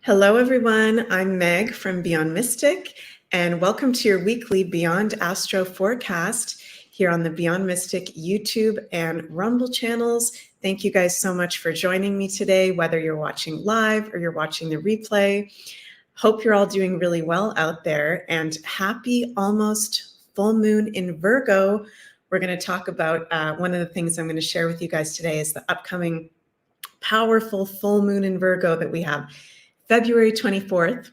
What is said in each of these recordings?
Hello, everyone. I'm Meg from Beyond Mystic, and welcome to your weekly Beyond Astro forecast here on the Beyond Mystic YouTube and Rumble channels. Thank you guys so much for joining me today, whether you're watching live or you're watching the replay. Hope you're all doing really well out there, and happy almost full moon in Virgo. We're going to talk about one of the things I'm going to share with you guys today is the upcoming powerful full moon in Virgo that we have February 24th.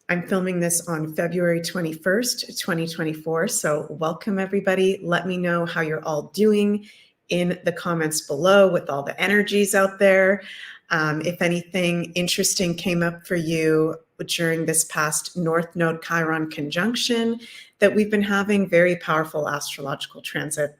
I'm filming this on February 21st, 2024. So welcome everybody. Let me know how you're all doing in the comments below with all the energies out there. If anything interesting came up for you during this past North Node Chiron conjunction that we've been having, very powerful astrological transit.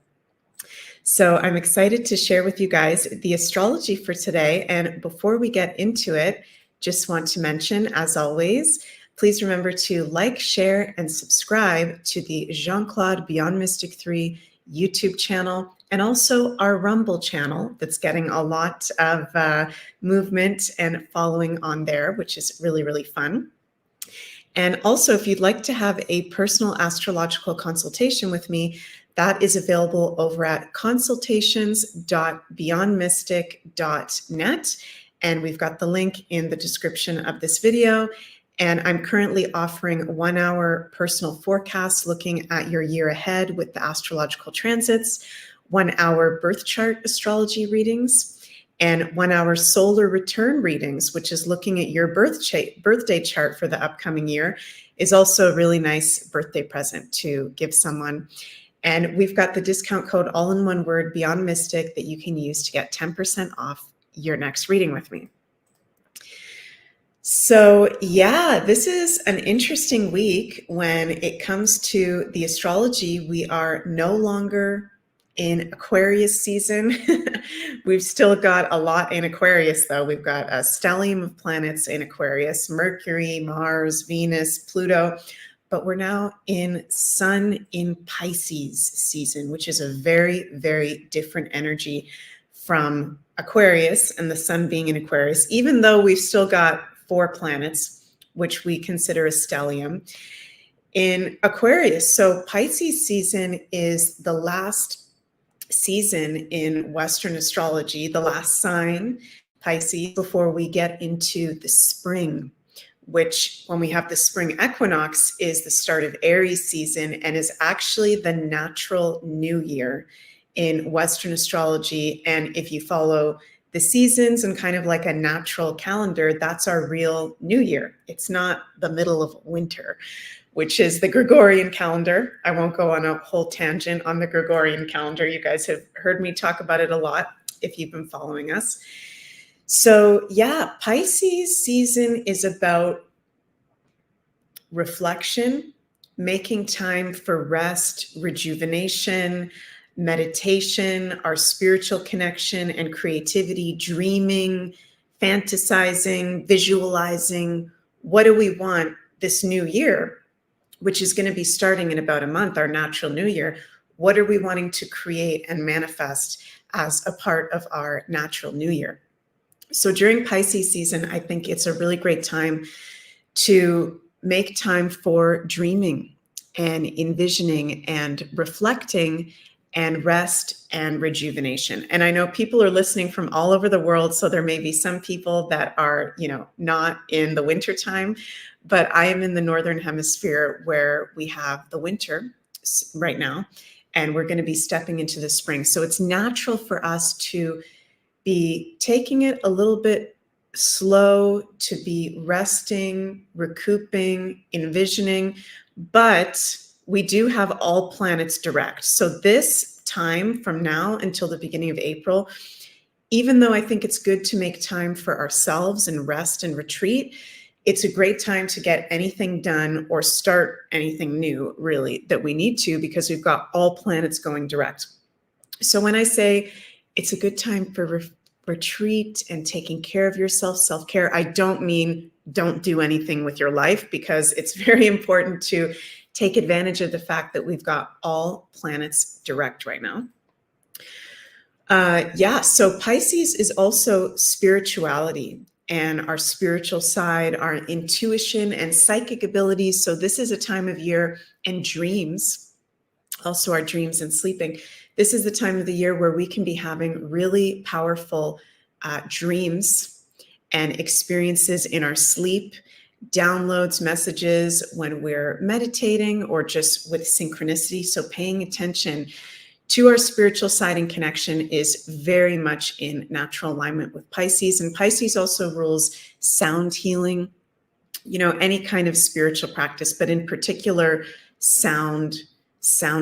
So I'm excited to share with you guys the astrology for today. And before we get into it, just want to mention, as always, please remember to like, share, and subscribe to the Jean-Claude Beyond Mystic 3 YouTube channel and also our Rumble channel that's getting a lot of movement and following on there, which is really, really fun. And also, if you'd like to have a personal astrological consultation with me, that is available over at consultations.beyondmystic.net. And we've got the link in the description of this video. And I'm currently offering 1 hour personal forecasts looking at your year ahead with the astrological transits, 1 hour birth chart astrology readings, and 1 hour solar return readings, which is looking at your birthday chart for the upcoming year, is also a really nice birthday present to give someone. And we've got the discount code all in one word, Beyond Mystic, that you can use to get 10% off your next reading with me. So yeah, this is an interesting week when it comes to the astrology. We are no longer in Aquarius season. We've still got a lot in Aquarius though. We've got a stellium of planets in Aquarius, Mercury, Mars, Venus, Pluto, but we're now in Sun in Pisces season, which is a very, very different energy from Aquarius and the sun being in Aquarius, even though we've still got 4 planets, which we consider a stellium in Aquarius. So Pisces season is the last season in Western astrology, the last sign, Pisces, before we get into the spring, which when we have the spring equinox is the start of Aries season and is actually the natural new year in Western astrology. And if you follow the seasons and kind of like a natural calendar, that's our real new year. It's not the middle of winter, which is the Gregorian calendar. I won't go on a whole tangent on the Gregorian calendar. You guys have heard me talk about it a lot if you've been following us. So yeah, Pisces season is about reflection, making time for rest, rejuvenation, meditation, our spiritual connection and creativity, dreaming, fantasizing, visualizing. What do we want this new year, which is going to be starting in about a month, our natural new year? What are we wanting to create and manifest as a part of our natural new year? So during Pisces season, I think it's a really great time to make time for dreaming and envisioning and reflecting and rest and rejuvenation. And I know people are listening from all over the world, so there may be some people that are, not in the winter time, but I am in the Northern Hemisphere where we have the winter right now, and we're going to be stepping into the spring. So it's natural for us to be taking it a little bit slow, to be resting, recouping, envisioning, but we do have all planets direct. So this time from now until the beginning of April, even though I think it's good to make time for ourselves and rest and retreat, it's a great time to get anything done or start anything new, really, that we need to, because we've got all planets going direct. So when I say it's a good time for retreat and taking care of yourself, self-care, I don't mean don't do anything with your life, because it's very important to take advantage of the fact that we've got all planets direct right now. So Pisces is also spirituality. and our spiritual side, our intuition and psychic abilities. So this is a time of year, and dreams, also our dreams and sleeping. This is the time of the year where we can be having really powerful dreams and experiences in our sleep, downloads, messages when we're meditating or just with synchronicity. So paying attention to our spiritual side and connection is very much in natural alignment with Pisces. And Pisces also rules sound healing, any kind of spiritual practice, but in particular, sound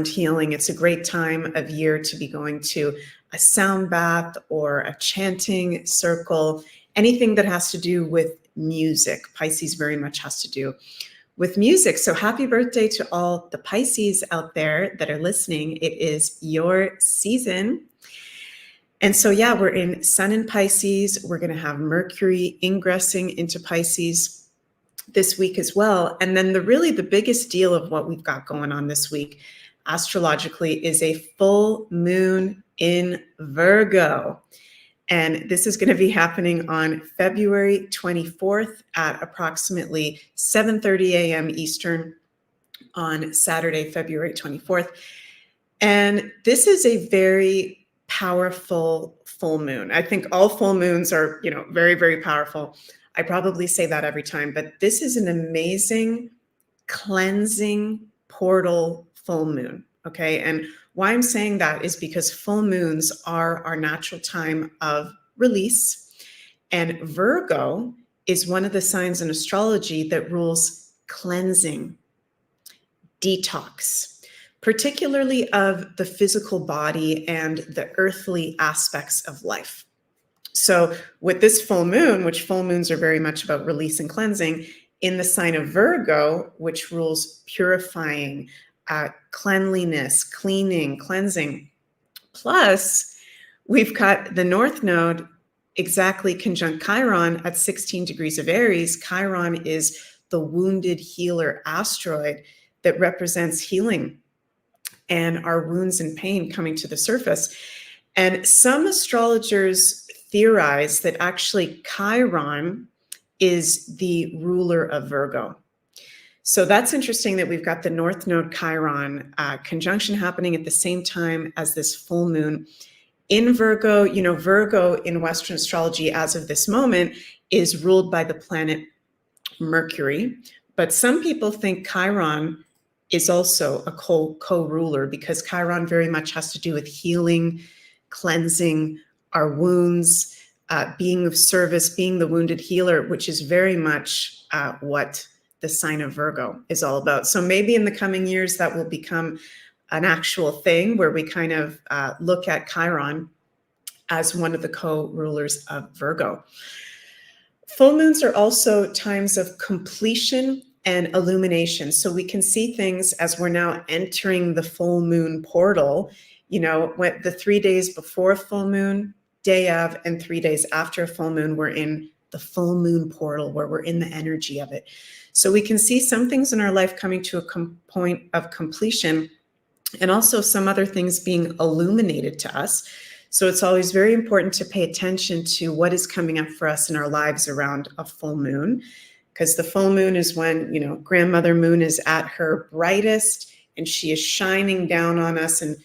healing. It's a great time of year to be going to a sound bath or a chanting circle, anything that has to do with music. Pisces very much has to do with music. So happy birthday to all the Pisces out there that are listening. It is your season. And so, yeah, we're in Sun in Pisces. We're going to have Mercury ingressing into Pisces this week as well. And then the biggest deal of what we've got going on this week astrologically is a full moon in Virgo. And this is going to be happening on February 24th at approximately 7:30 a.m. Eastern on Saturday, February 24th. And this is a very powerful full moon. I think all full moons are, very, very powerful. I probably say that every time, but this is an amazing cleansing portal full moon. Okay. And why I'm saying that is because full moons are our natural time of release. And Virgo is one of the signs in astrology that rules cleansing, detox, particularly of the physical body and the earthly aspects of life. So with this full moon, which full moons are very much about release and cleansing, in the sign of Virgo, which rules purifying, cleanliness, cleaning, cleansing. Plus, we've got the North Node exactly conjunct Chiron at 16 degrees of Aries. Chiron is the wounded healer asteroid that represents healing and our wounds and pain coming to the surface. And some astrologers theorize that actually Chiron is the ruler of Virgo. So that's interesting that we've got the North Node Chiron conjunction happening at the same time as this full moon in Virgo. Virgo in Western astrology as of this moment is ruled by the planet Mercury. But some people think Chiron is also a co-ruler because Chiron very much has to do with healing, cleansing our wounds, being of service, being the wounded healer, which is very much what the sign of Virgo is all about. So maybe in the coming years that will become an actual thing where we kind of look at Chiron as one of the co-rulers of Virgo. Full moons are also times of completion and illumination. So we can see things as we're now entering the full moon portal, when the 3 days before full moon, day of, and 3 days after full moon, we're in the full moon portal where we're in the energy of it. So we can see some things in our life coming to a point of completion and also some other things being illuminated to us. So it's always very important to pay attention to what is coming up for us in our lives around a full moon, because the full moon is when, grandmother moon is at her brightest and she is shining down on us and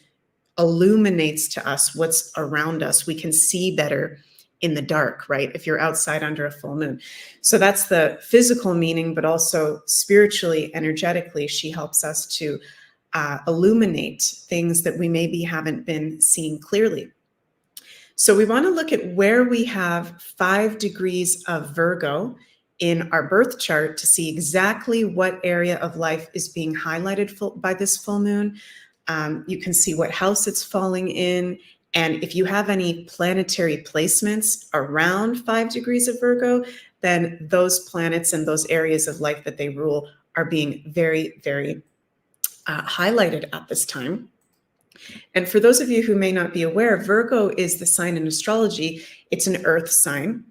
illuminates to us what's around us. We can see better in the dark, right? If you're outside under a full moon. So that's the physical meaning, but also spiritually, energetically, she helps us to illuminate things that we maybe haven't been seeing clearly. So we want to look at where we have 5 degrees of Virgo in our birth chart to see exactly what area of life is being highlighted by this full moon. You can see what house it's falling in. And if you have any planetary placements around 5 degrees of Virgo, then those planets and those areas of life that they rule are being very, very highlighted at this time. And for those of you who may not be aware, Virgo is the sign in astrology. It's an earth sign.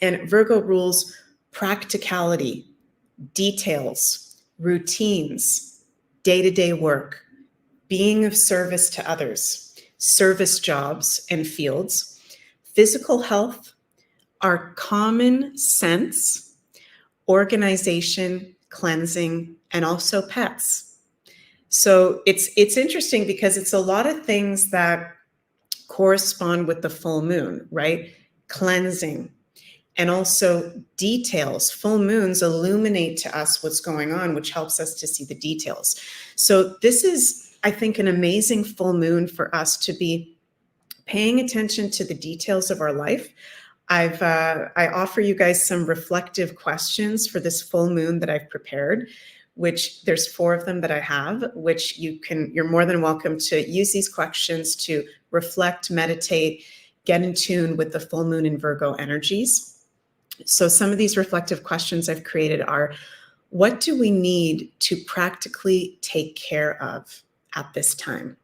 And Virgo rules practicality, details, routines, day-to-day work, being of service to others, service jobs and fields, physical health, are common sense, organization, cleansing, and also pets. So it's interesting because it's a lot of things that correspond with the full moon, right? Cleansing, and also details. Full moons illuminate to us what's going on, which helps us to see the details. So this is, I think, an amazing full moon for us to be paying attention to the details of our life. I offer you guys some reflective questions for this full moon that I've prepared, which there's 4 of them that I have, which you're more than welcome to use these questions to reflect, meditate, get in tune with the full moon in Virgo energies. So some of these reflective questions I've created are, what do we need to practically take care of at this time?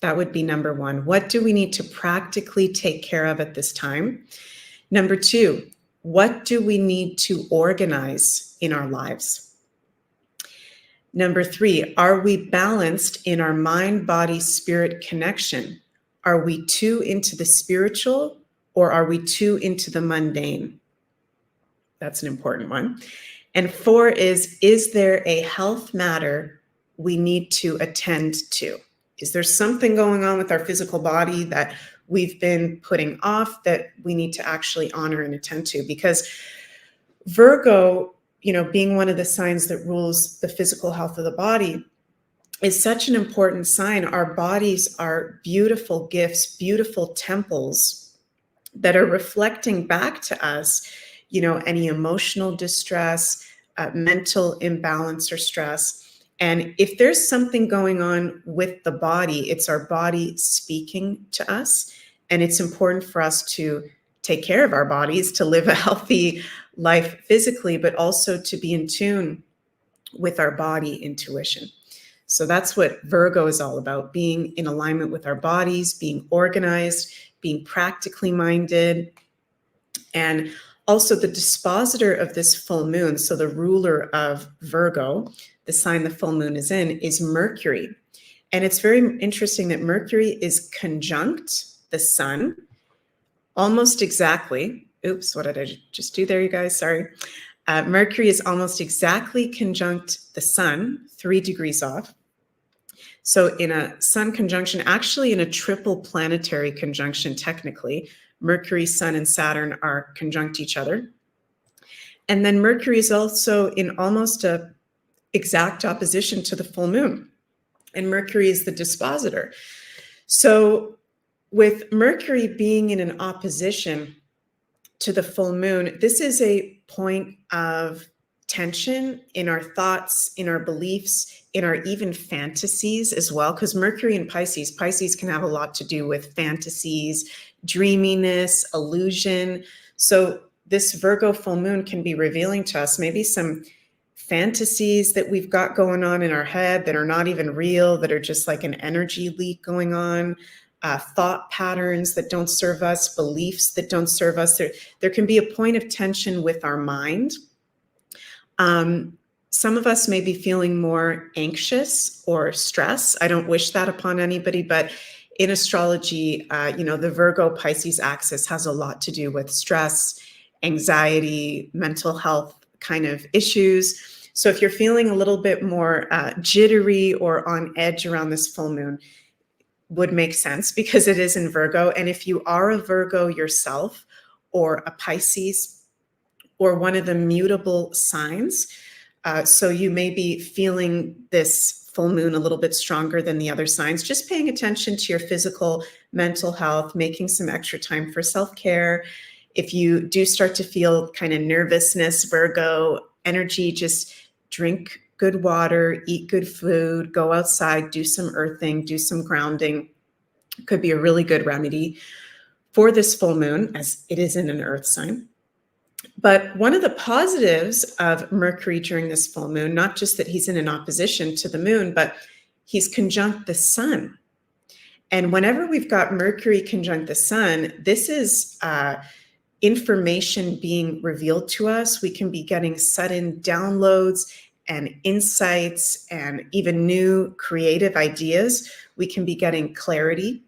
That would be number 1. What do we need to practically take care of at this time? Number 2, what do we need to organize in our lives? Number 3, are we balanced in our mind, body, spirit connection? Are we too into the spiritual, or are we too into the mundane? That's an important one. And 4 is there a health matter we need to attend to? Is there something going on with our physical body that we've been putting off that we need to actually honor and attend to? Because Virgo, being one of the signs that rules the physical health of the body, is such an important sign. Our bodies are beautiful gifts, beautiful temples that are reflecting back to us, any emotional distress, mental imbalance or stress. And if there's something going on with the body, it's our body speaking to us. And it's important for us to take care of our bodies, to live a healthy life physically, but also to be in tune with our body intuition. So that's what Virgo is all about, being in alignment with our bodies, being organized, being practically minded. And also the dispositor of this full moon, so the ruler of Virgo, the sign the full moon is in, is Mercury. And it's very interesting that Mercury is conjunct the sun almost exactly. Oops, what did I just do there, you guys? Sorry. Mercury is almost exactly conjunct the sun, 3 degrees off. So in a sun conjunction, actually in a triple planetary conjunction, technically, Mercury, Sun, and Saturn are conjunct each other. And then Mercury is also in almost a exact opposition to the full moon. And Mercury is the dispositor. So with Mercury being in an opposition to the full moon, this is a point of tension in our thoughts, in our beliefs, in our even fantasies as well, because Mercury in Pisces can have a lot to do with fantasies, dreaminess, illusion. So this Virgo full moon can be revealing to us maybe some fantasies that we've got going on in our head that are not even real, that are just like an energy leak going on, thought patterns that don't serve us, beliefs that don't serve us. There can be a point of tension with our mind. Some of us may be feeling more anxious or stress. I don't wish that upon anybody, but in astrology, the Virgo Pisces axis has a lot to do with stress, anxiety, mental health kind of issues. So if you're feeling a little bit more jittery or on edge around this full moon, would make sense because it is in Virgo. And if you are a Virgo yourself or a Pisces or one of the mutable signs, so you may be feeling this full moon a little bit stronger than the other signs, just paying attention to your physical, mental health, making some extra time for self-care. If you do start to feel kind of nervousness, Virgo energy, just drink good water, eat good food, go outside, do some earthing, do some grounding. Could be a really good remedy for this full moon, as it is in an earth sign. But one of the positives of Mercury during this full moon, not just that he's in an opposition to the moon, but he's conjunct the sun. And whenever we've got Mercury conjunct the sun, this is information being revealed to us. We can be getting sudden downloads and insights and even new creative ideas. We can be getting clarity.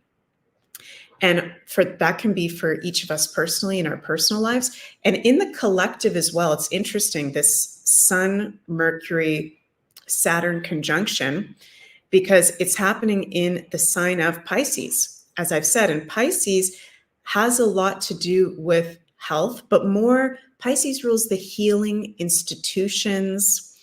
And for that can be for each of us personally in our personal lives. And in the collective as well, it's interesting, this Sun, Mercury, Saturn conjunction, because it's happening in the sign of Pisces, as I've said. And Pisces has a lot to do with health, but more Pisces rules the healing institutions,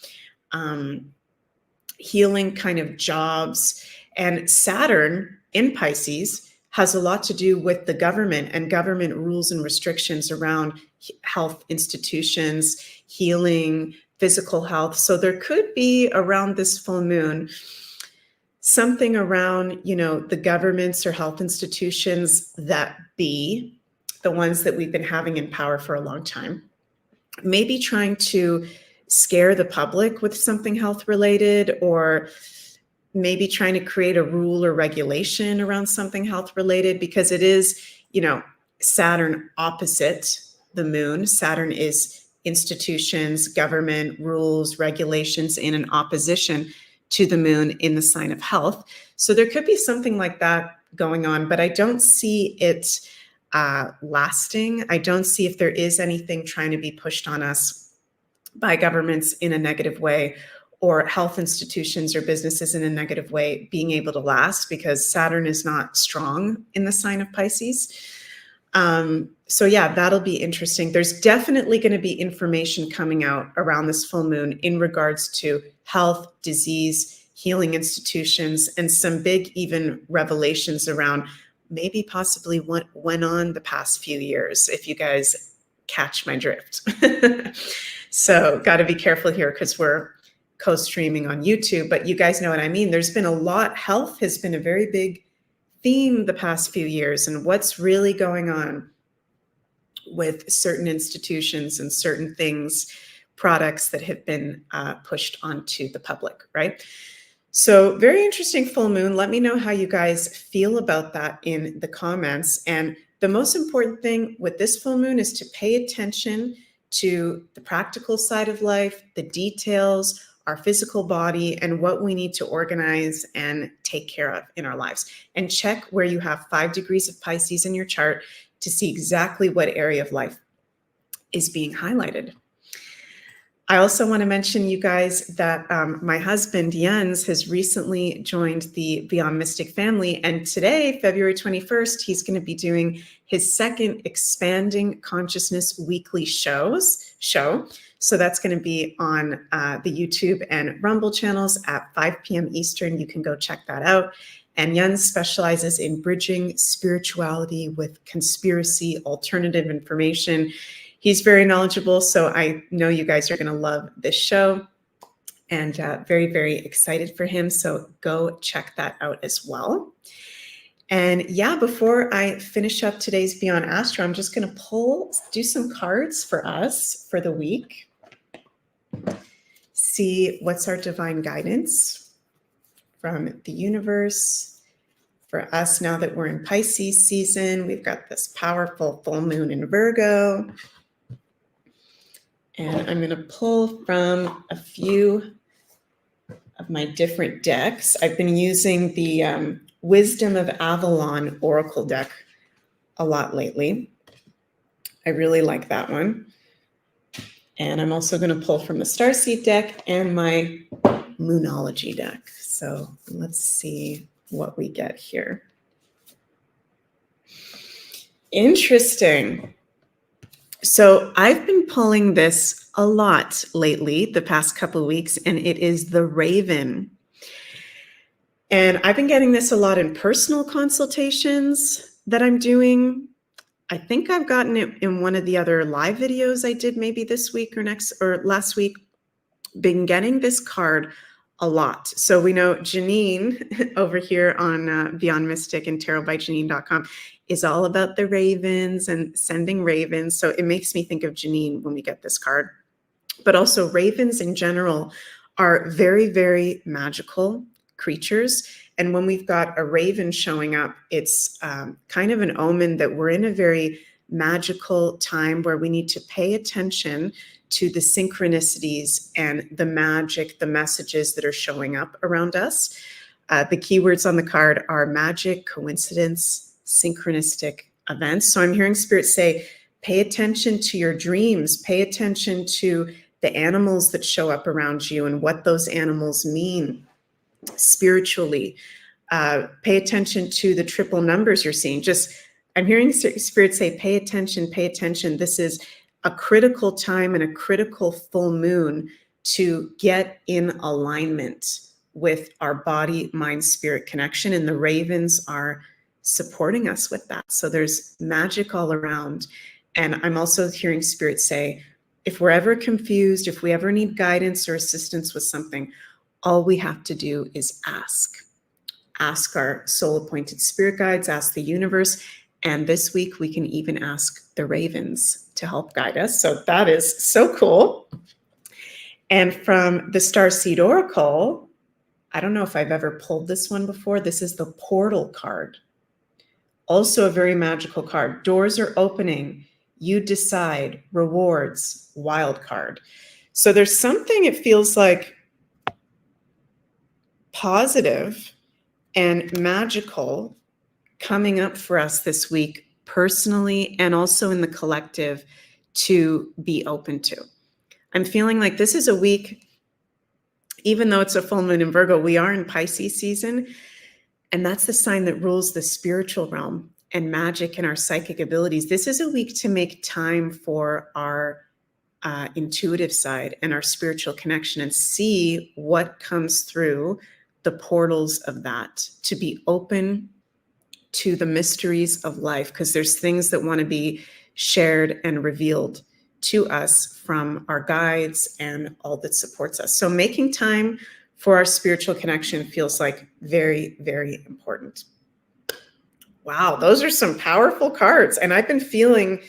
healing kind of jobs. And Saturn in Pisces has a lot to do with the government and government rules and restrictions around health institutions, healing, physical health. So there could be around this full moon something around, the governments or health institutions that be the ones that we've been having in power for a long time, maybe trying to scare the public with something health related, or maybe trying to create a rule or regulation around something health related, because it is, Saturn opposite the moon. Saturn is institutions, government, rules, regulations in an opposition to the moon in the sign of health. So there could be something like that going on, but I don't see it lasting. I don't see if there is anything trying to be pushed on us by governments in a negative way, or health institutions or businesses in a negative way being able to last, because Saturn is not strong in the sign of Pisces. So yeah, that'll be interesting. There's definitely going to be information coming out around this full moon in regards to health, disease, healing institutions, and some big even revelations around maybe possibly what went on the past few years, if you guys catch my drift. So got to be careful here because we're co-streaming on YouTube, but you guys know what I mean. There's been a lot. Health has been a very big theme the past few years, and what's really going on with certain institutions and certain things, products that have been pushed onto the public, right? So very interesting full moon. Let me know how you guys feel about that in the comments. And the most important thing with this full moon is to pay attention to the practical side of life, the details, our physical body, and what we need to organize and take care of in our lives. And check where you have 5 degrees of Pisces in your chart to see exactly what area of life is being highlighted. I also want to mention, you guys, that my husband, Jens, has recently joined the Beyond Mystic family. And today, February 21st, he's going to be doing his second Expanding Consciousness weekly show. So that's going to be on the YouTube and Rumble channels at 5 p.m. Eastern. You can go check that out. And Jens specializes in bridging spirituality with conspiracy, alternative information. He's very knowledgeable, so I know you guys are going to love this show, and very, very excited for him. So go check that out as well. And yeah, before I finish up today's Beyond Astro, I'm just going to do some cards for us for the week. See what's our divine guidance from the universe for us now that we're in Pisces season. We've got this powerful full moon in Virgo. And I'm going to pull from a few of my different decks. I've been using the Wisdom of Avalon Oracle deck a lot lately. I really like that one. And I'm also going to pull from the Starseed deck and my Moonology deck. So let's see what we get here. Interesting. So I've been pulling this a lot lately, the past couple of weeks, and it is the Raven. And I've been getting this a lot in personal consultations that I'm doing. I think I've gotten it in one of the other live videos I did maybe this week or last week. Been getting this card a lot. So we know Janine over here on Beyond Mystic and tarotbyjanine.com is all about the ravens and sending ravens. So it makes me think of Janine when we get this card. But also ravens in general are very, very magical creatures. And when we've got a raven showing up, it's kind of an omen that we're in a very magical time where we need to pay attention to the synchronicities and the magic, the messages that are showing up around us. The keywords on the card are magic, coincidence, synchronistic events. So I'm hearing Spirit say, pay attention to your dreams, pay attention to the animals that show up around you and what those animals mean spiritually. Pay attention to the triple numbers you're seeing. I'm hearing Spirit say, pay attention, pay attention. This is a critical time and a critical full moon to get in alignment with our body, mind, spirit connection. And the ravens are supporting us with that. So there's magic all around. And I'm also hearing Spirit say, if we're ever confused, if we ever need guidance or assistance with something, all we have to do is ask. Ask our soul-appointed spirit guides, ask the universe. And this week we can even ask the ravens to help guide us. So that is so cool. And from the Starseed Oracle, I don't know if I've ever pulled this one before. This is the Portal card. Also a very magical card. Doors are opening. You decide. Rewards. Wild card. So there's something, it feels like, positive and magical coming up for us this week, personally and also in the collective, to be open to. I'm feeling like this is a week, even though it's a full moon in Virgo, we are in Pisces season, and that's the sign that rules the spiritual realm and magic and our psychic abilities. This is a week to make time for our intuitive side and our spiritual connection and see what comes through the portals of that, to be open to the mysteries of life, because there's things that want to be shared and revealed to us from our guides and all that supports us. So making time for our spiritual connection feels like very, very important. Wow, those are some powerful cards. And I've been feeling,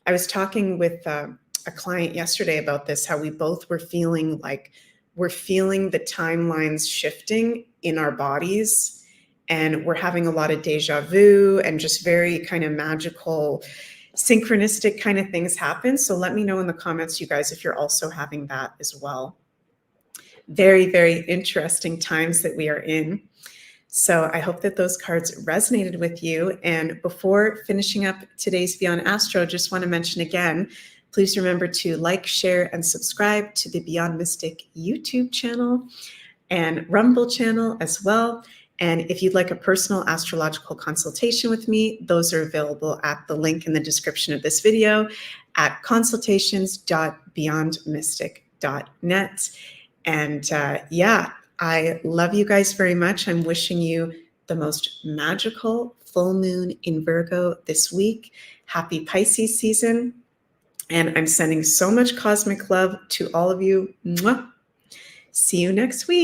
I was talking with a client yesterday about this, how we both were feeling like we're feeling the timelines shifting in our bodies, and we're having a lot of deja vu and just very kind of magical, synchronistic kind of things happen. So let me know in the comments, you guys, if you're also having that as well. Very, very interesting times that we are in. So I hope that those cards resonated with you. And before finishing up today's Beyond Astro, just want to mention again, please remember to like, share, and subscribe to the Beyond Mystic YouTube channel and Rumble channel as well. And if you'd like a personal astrological consultation with me, those are available at the link in the description of this video at consultations.beyondmystic.net. And yeah, I love you guys very much. I'm wishing you the most magical full moon in Virgo this week. Happy Pisces season. And I'm sending so much cosmic love to all of you. Mwah. See you next week.